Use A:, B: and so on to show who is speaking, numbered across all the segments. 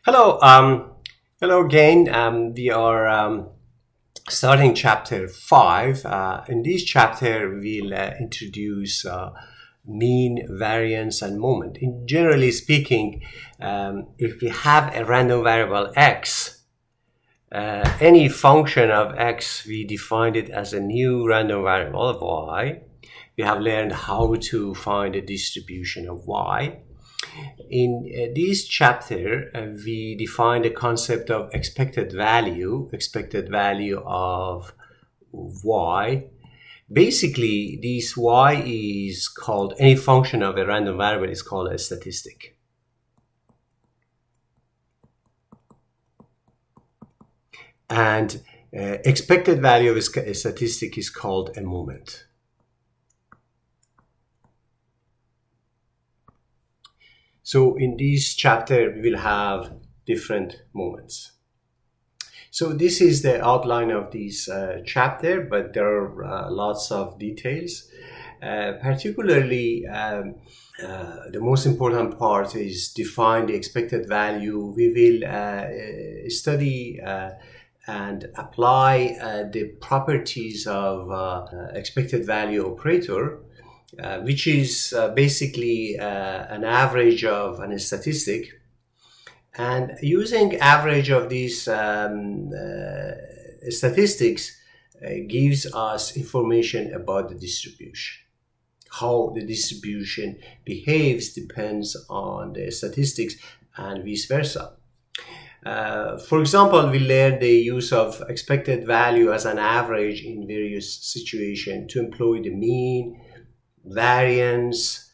A: Hello, hello again. We are starting chapter 5. In this chapter, we'll introduce mean, variance, and moment. Generally speaking, if we have a random variable x, any function of x, we defined it as a new random variable of y. We have learned how to find the distribution of y. In this chapter, we define the concept of expected value of y. Basically, this y is called, any function of a random variable is called a statistic. And expected value of a statistic is called a moment. So in this chapter, we will have different moments. So this is the outline of this chapter, but there are lots of details. Particularly, the most important part is define the expected value. We will study and apply the properties of expected value operator, which is basically an average of a statistic. And using average of these statistics gives us information about the distribution. How the distribution behaves depends on the statistics and vice versa. For example, we learned the use of expected value as an average in various situations to employ the mean, variance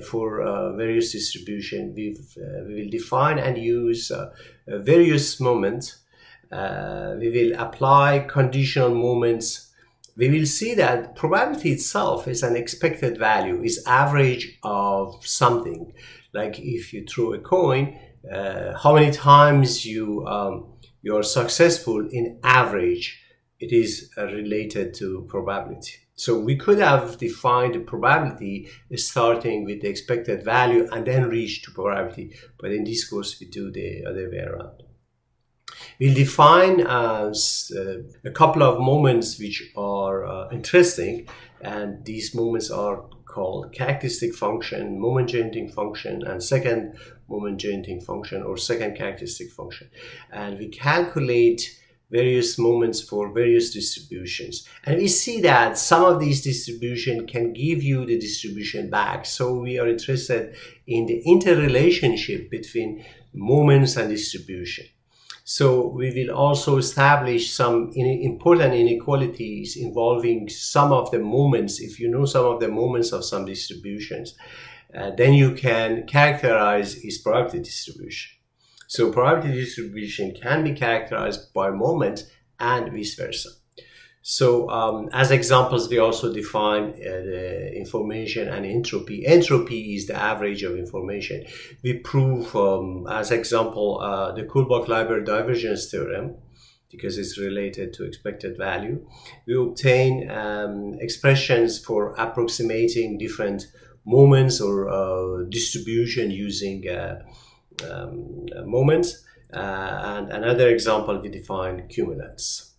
A: for various distribution. We will define and use various moments. We will apply conditional moments. We will see that probability itself is an expected value, is average of something. Like if you throw a coin, how many times you are successful in average, it is related to probability. So we could have defined the probability starting with the expected value and then reach to probability. But in this course, we do the other way around. We'll define a couple of moments which are interesting. And these moments are called characteristic function, moment generating function, and second moment generating function or second characteristic function. And we calculate various moments for various distributions. And we see that some of these distribution can give you the distribution back. So we are interested in the interrelationship between moments and distribution. So we will also establish some important inequalities involving some of the moments. If you know some of the moments of some distributions, then you can characterize its probability distribution. So probability distribution can be characterized by moment and vice versa. So as examples, we also define the information and entropy. Entropy is the average of information. We prove, as example, the Kullback-Leibler divergence theorem, because it's related to expected value. We obtain expressions for approximating different moments or distribution using moments. And another example, we define cumulants.